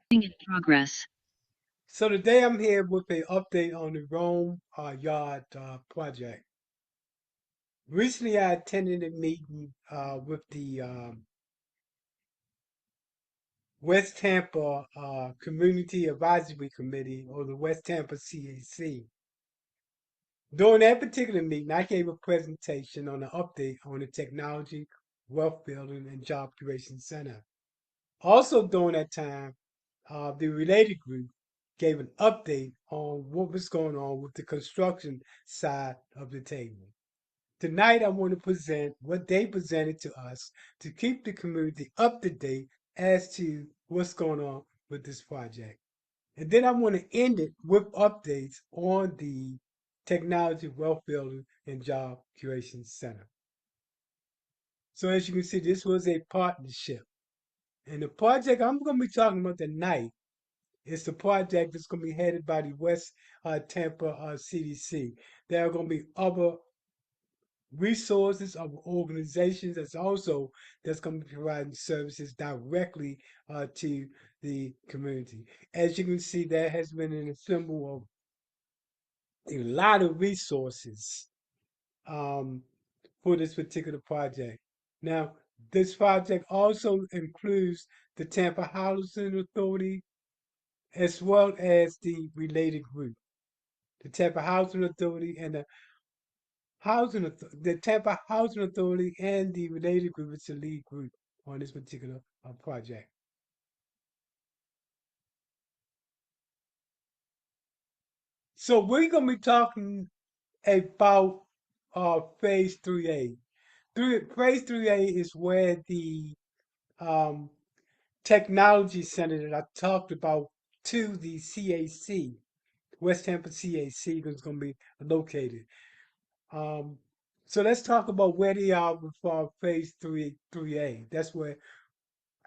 In progress. So today I'm here with an update on the Rome Yard project. Recently, I attended a meeting with the West Tampa Community Advisory Committee, or the West Tampa CAC. During that particular meeting, I gave a presentation on an update on the Technology, Wealth Building, and Job Creation Center. Also during that time, the related group gave an update on what was going on with the construction side of the table. Tonight, I want to present what they presented to us to keep the community up to date as to what's going on with this project. And then I want to end it with updates on the Technology Wealth Building and Job Creation Center. So as you can see, this was a partnership. And the project I'm going to be talking about tonight is the project that's going to be headed by the West Tampa CDC. There are going to be other resources of organizations that's going to be providing services directly to the community. As you can see, there has been an assemble of a lot of resources um, for this particular project. Now, this project also includes the Tampa Housing Authority as well as the related group. The Tampa Housing Authority and the Tampa Housing Authority and the related group is the lead group on this particular project. So we're going to be talking about phase 3A. Phase 3A is where the um, technology center that I talked about to the CAC, West Tampa CAC, is going to be located. Um, so let's talk about where they are with phase 3A. That's where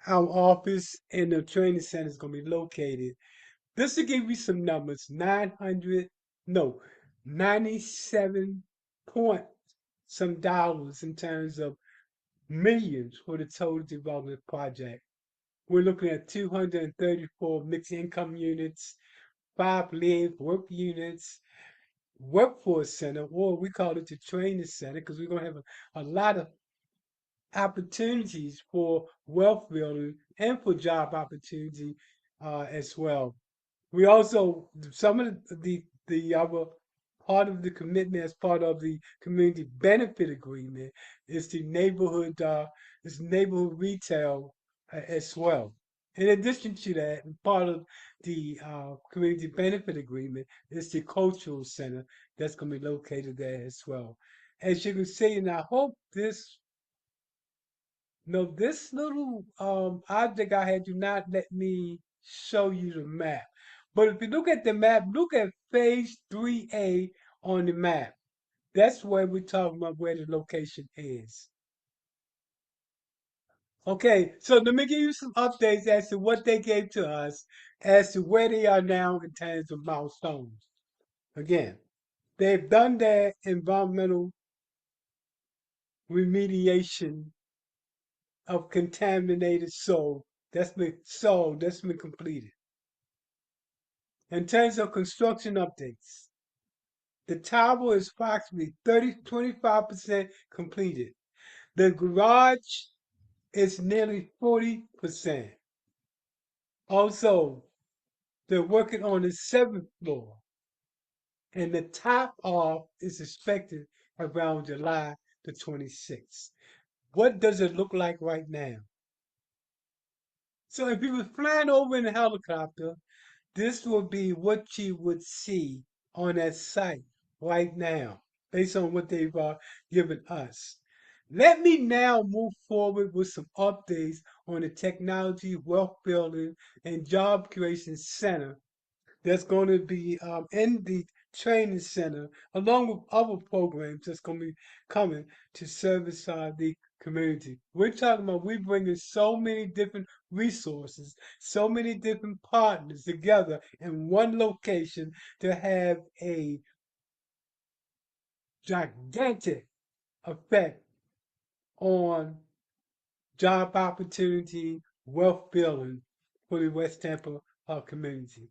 our office and the training center is going to be located. Just to give you some numbers, 900, no, 97 point some dollars in terms of millions for the total development project. We're looking at 234 mixed income units, 5 live work units, workforce center, or we call it the training center because we're going to have a lot of opportunities for wealth building and for job opportunity as well. We also some of the other part of the commitment as part of the community benefit agreement is neighborhood retail as well. In addition to that, part of the community benefit agreement is the cultural center that's going to be located there as well. As you can see, and I hope this little object I had do not let me show you the map. But if you look at the map, look at phase 3A on the map. That's where we're talking about where the location is. Okay, so let me give you some updates as to what they gave to us as to where they are now in terms of milestones. Again, they've done their environmental remediation of contaminated soil that's been completed. In terms of construction updates, the tower is approximately 25% completed. The garage is nearly 40%. Also, they're working on the seventh floor, and the top off is expected around July the 26th. What does it look like right now? So if you were flying over in a helicopter, this will be what you would see on that site right now, based on what they've given us. Let me now move forward with some updates on the Technology, Wealth Building, and Job Creation Center that's going to be in the training center, along with other programs that's going to be coming to service the community. We're talking about we bringing so many different resources, so many different partners together in one location to have a gigantic effect on job opportunity, wealth building for the West Tampa community.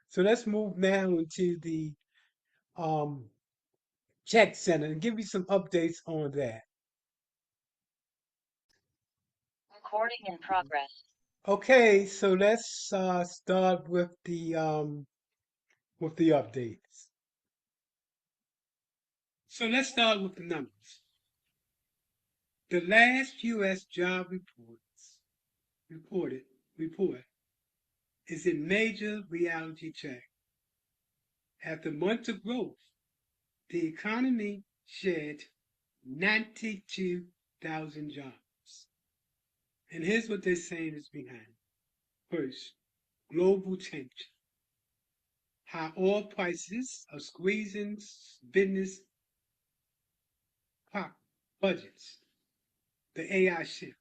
So let's move now into the um, check center and give you some updates on that. Recording in progress. Okay, so let's start with the updates. So let's start with the numbers. The last U.S. job reported report is a major reality check. After months of growth, the economy shed 92,000 jobs. And here's what they're saying is behind. First, global tension. High oil prices are squeezing business budgets. The AI shift.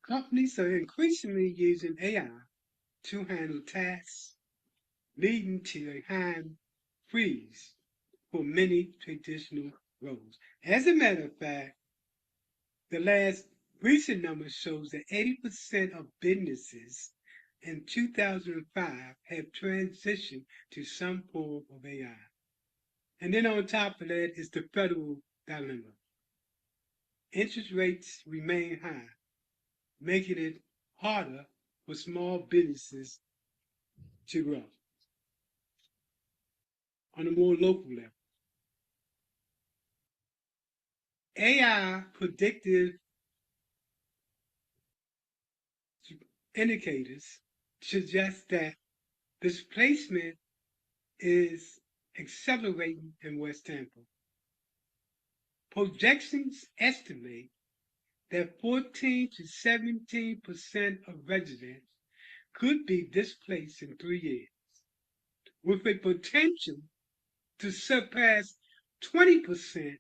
Companies are increasingly using AI to handle tasks, leading to a hiring freeze for many traditional roles. As a matter of fact, the last recent number shows that 80% of businesses in 2005 have transitioned to some form of AI. And then on top of that is the federal dilemma. Interest rates remain high, making it harder for small businesses to grow. On a more local level, AI predictive indicators suggest that displacement is accelerating in West Tampa. Projections estimate that 14 to 17% of residents could be displaced in 3 years, with a potential to surpass 20%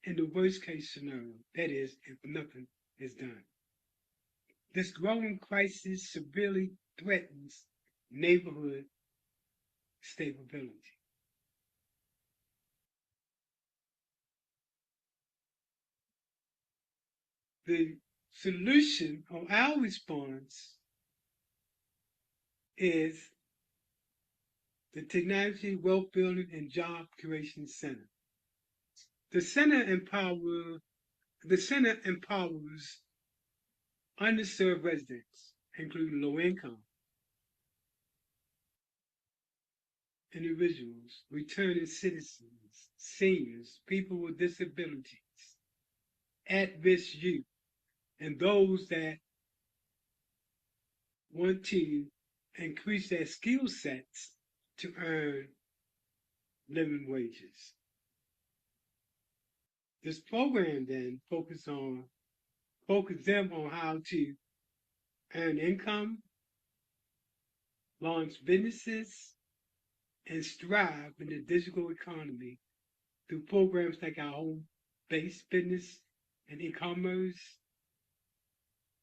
in the worst case scenario, that is, if nothing is done. This growing crisis severely threatens neighborhood stability. The solution or our response is the Technology Wealth Building and Job Creation Center. The center empowers underserved residents, including low income individuals, returning citizens, seniors, people with disabilities, at risk youth, and those that want to increase their skill sets to earn living wages. This program then focus them on how to earn income, launch businesses, and strive in the digital economy through programs like our home-based business and e-commerce,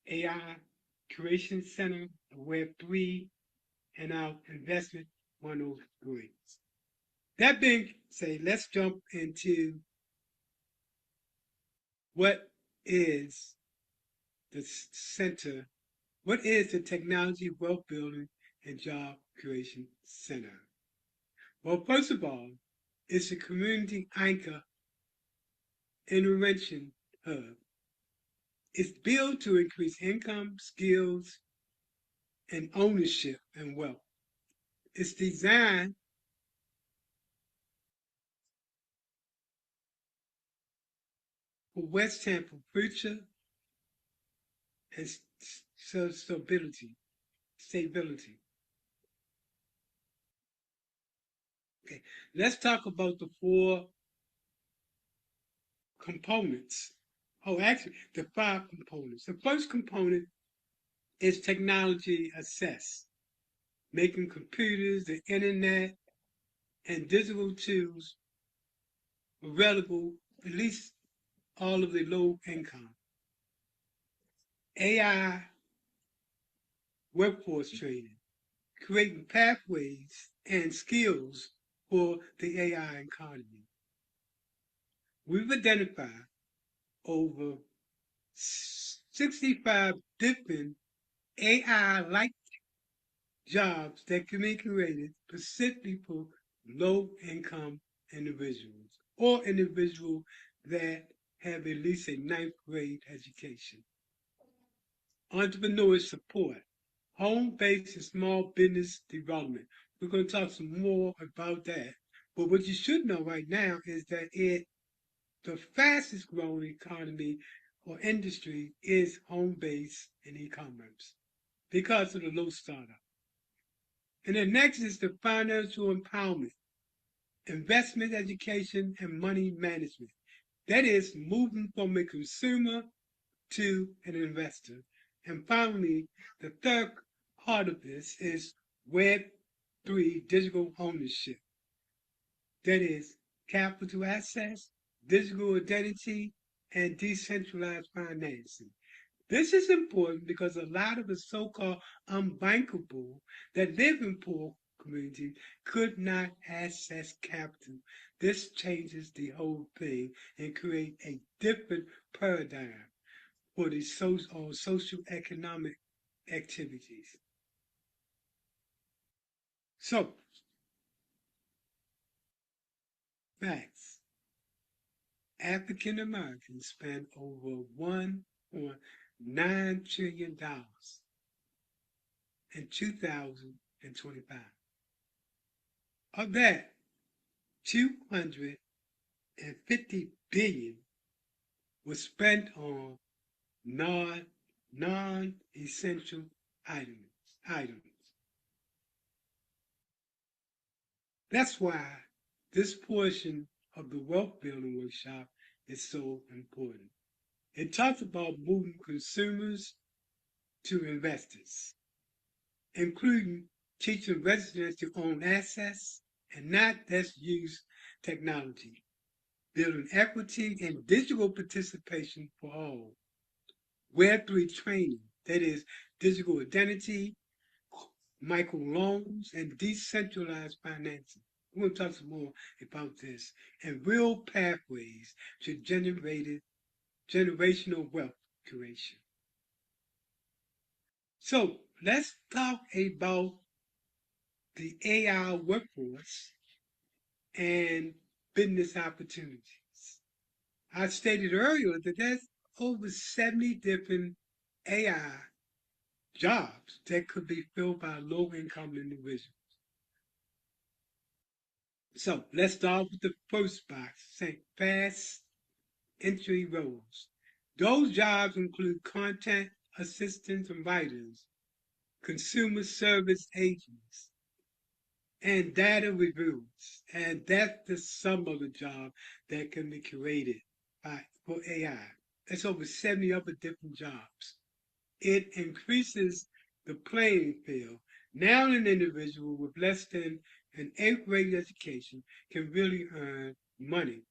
AI Creation Center, Web3, and our Investment 103. That being said, let's jump into what is the center, what is the Technology Wealth Building and Job Creation Center? Well, first of all, it's a community anchor intervention hub. It's built to increase income, skills, and ownership and wealth. It's designed for West Tampa future and stability. Stability. Okay, let's talk about the four components. Oh, actually, the five components. The first component is technology access, making computers, the internet, and digital tools available at least all of the low income. AI workforce training, creating pathways and skills for the AI economy. We've identified over 65 different AI like jobs that can be created specifically for low-income individuals or individuals that have at least a ninth grade education. Entrepreneur support, home-based and small business development. We're going to talk some more about that. But what you should know right now is that the fastest growing economy or industry is home-based and e-commerce because of the low startup. And then next is the financial empowerment, investment education, and money management. That is moving from a consumer to an investor. And finally, the third part of this is Web3 digital ownership. That is capital access, digital identity, and decentralized financing. This is important because a lot of the so-called unbankable that live in poor communities could not access capital. This changes the whole thing and create a different paradigm for the social economic activities. So, facts. African Americans spend over $1.9 trillion in 2025. Of that, 250 billion was spent on non-essential items. That's why this portion of the wealth building workshop is so important. It talks about moving consumers to investors, including teaching residents to own assets and not just use technology, building equity and digital participation for all. Web3 training, that is, digital identity, microloans, and decentralized financing. We're going to talk some more about this and real pathways to generational wealth creation. So let's talk about the AI workforce and business opportunities. I stated earlier that there's over 70 different AI jobs that could be filled by low income individuals. So let's start with the first box, say fast entry roles. Those jobs include content assistants and writers, consumer service agents, and data reviewers. And that's the sum of the job that can be created for AI. That's over 70 other different jobs. It increases the playing field. Now an individual with less than an eighth grade education can really earn money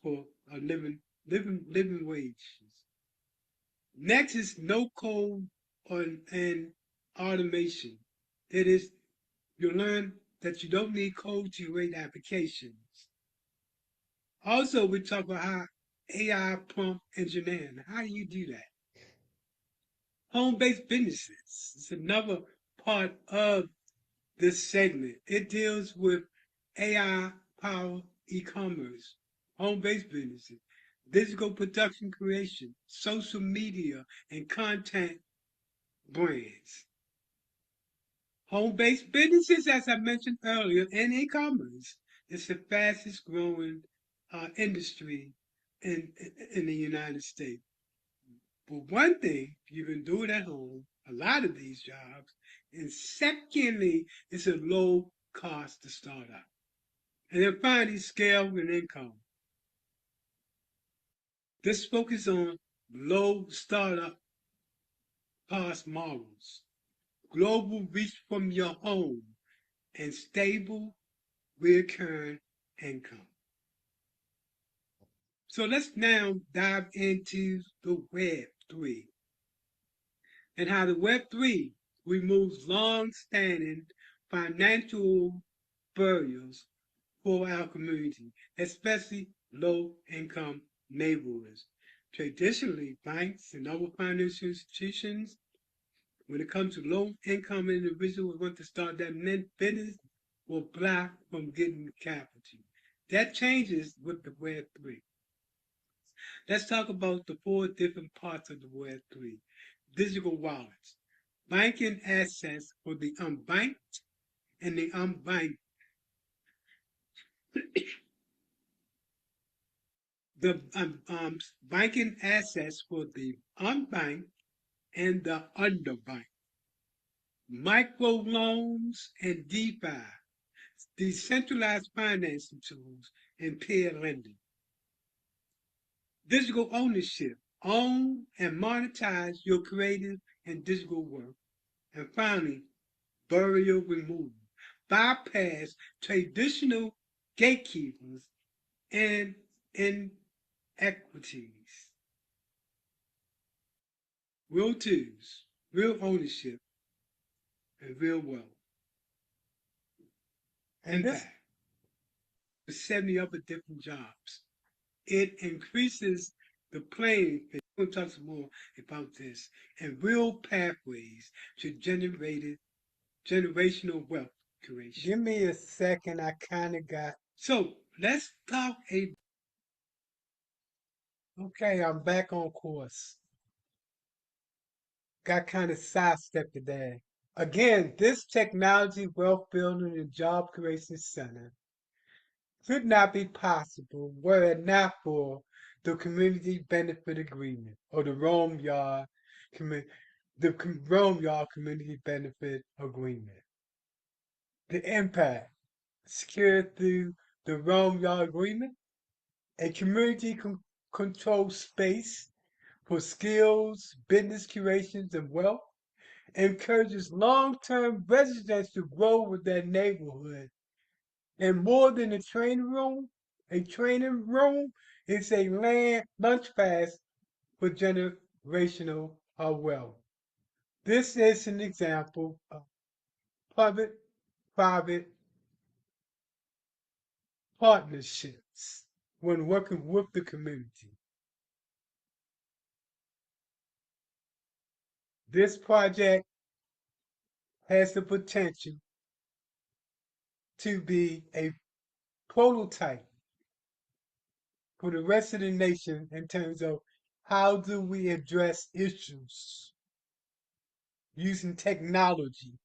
for a living wages. Next is no code and automation. That is, you learn that you don't need code to create applications. Also, we talk about how AI prompt engineering. How do you do that? Home-based businesses is another part of this segment. It deals with AI powered e-commerce, home-based businesses, digital production creation, social media, and content brands. Home-based businesses, as I mentioned earlier, and e-commerce is the fastest growing industry in the United States. But one thing, you can do it at home, a lot of these jobs, and secondly, it's a low cost to start up. And then finally, scale and income. This focus on low startup cost models, global reach from your home, and stable recurring income. So let's now dive into the Web3 and how the Web3 removes long-standing financial barriers for our community, especially low-income neighborhoods. Traditionally, banks and other financial institutions When it comes to low income individuals who want to start that business will block from getting the capital. That changes with the Web 3. Let's talk about the four different parts of the Web 3. Digital wallets, banking access for the unbanked and the unbanked. The banking access for the unbanked and the underbanked. Microloans and DeFi, decentralized financing tools, and peer lending. Digital ownership, own and monetize your creative and digital work. And finally, burial removal, bypass traditional gatekeepers and inequities. Real tools, real ownership, and real wealth. And this, impact. 70 other different jobs. It increases the playing field. We'll talk some more about this. And real pathways to generational wealth creation. Give me a second. I kind of got. So let's talk a. Okay, I'm back on course. Got kind of sidestepped today. Again, this technology, wealth building, and job creation center could not be possible were it not for the Community Benefit Agreement or the Rome Yard Community Benefit Agreement. The impact secured through the Rome Yard Agreement, a community controlled space for skills, business creations, and wealth, encourages long-term residents to grow with their neighborhood. And more than a training room is a lunch pass for generational wealth. This is an example of public-private partnerships when working with the community. This project has the potential to be a prototype for the rest of the nation in terms of how do we address issues using technology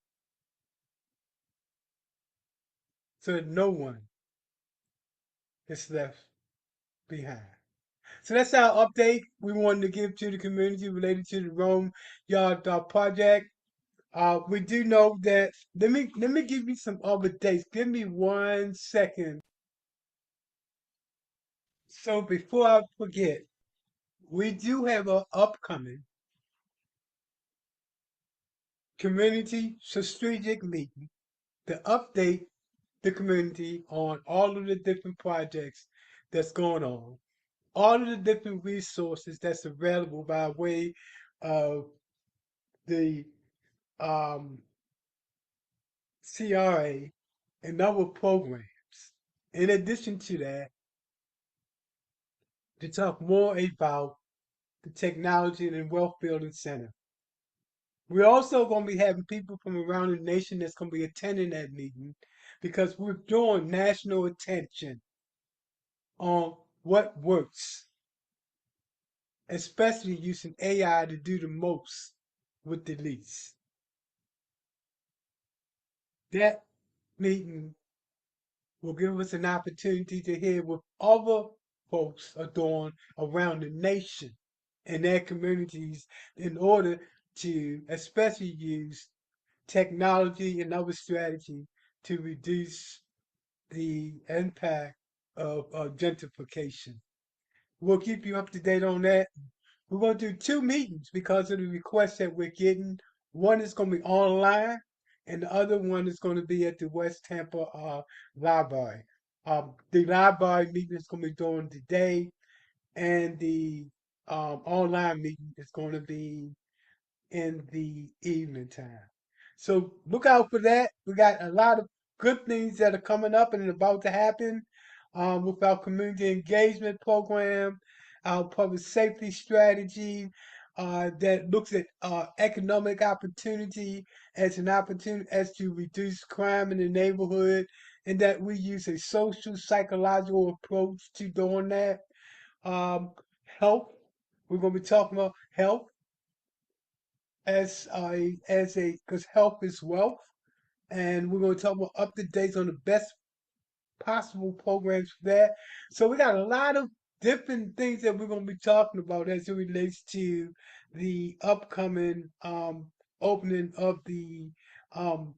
so that no one is left behind. So that's our update we wanted to give to the community related to the Rome Yard project. We do know that. Let me give you some other dates. Give me 1 second. So before I forget, we do have an upcoming community strategic meeting to update the community on all of the different projects that's going on, all of the different resources that's available by way of the CRA and other programs. In addition to that, to talk more about the technology and wealth building center. We're also going to be having people from around the nation that's going to be attending that meeting because we're drawing national attention on what works, especially using AI to do the most with the least. That meeting will give us an opportunity to hear what other folks are doing around the nation and their communities in order to especially use technology and other strategy to reduce the impact of gentrification. We'll keep you up to date on that. We're going to do two meetings because of the requests that we're getting. One is going to be online, and the other one is going to be at the West Tampa Library. The library meeting is going to be during the day, and the online meeting is going to be in the evening time. So look out for that. We got a lot of good things that are coming up and about to happen with our community engagement program, our public safety strategy, that looks at economic opportunity as an opportunity as to reduce crime in the neighborhood, and that we use a social psychological approach to doing that. Um, Health. We're going to be talking about health as a because health is wealth, and we're going to talk about up to date on the best possible programs for that. So we got a lot of different things that we're going to be talking about as it relates to the upcoming opening um,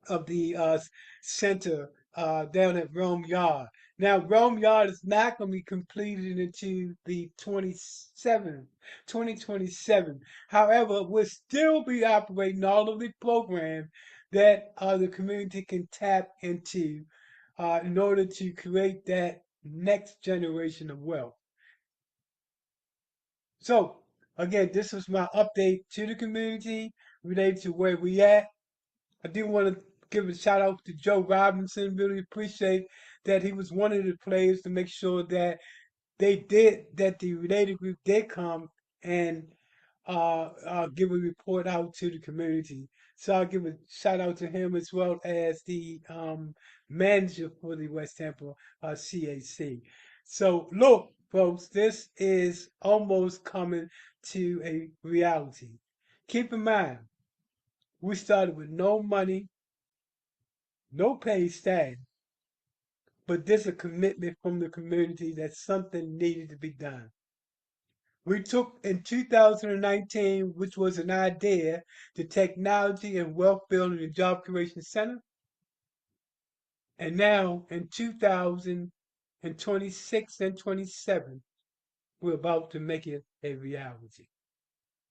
of the center down at Rome Yard. Now, Rome Yard is not going to be completed until the 27th, 2027. However, we'll still be operating all of the programs that the community can tap into in order to create that next generation of wealth. So, again, this was my update to the community related to where we at. I do want to give a shout out to Joe Robinson. Really appreciate that he was one of the players to make sure that the related group did come and give a report out to the community. So I'll give a shout out to him as well as the manager for the West Tampa CAC. So look, folks, this is almost coming to a reality. Keep in mind, we started with no money, no paid staff, but there's a commitment from the community that something needed to be done. We took in 2019, which was an idea, the Technology and Wealth Building and Job Creation Center, and now in 2026 and 27, we're about to make it a reality.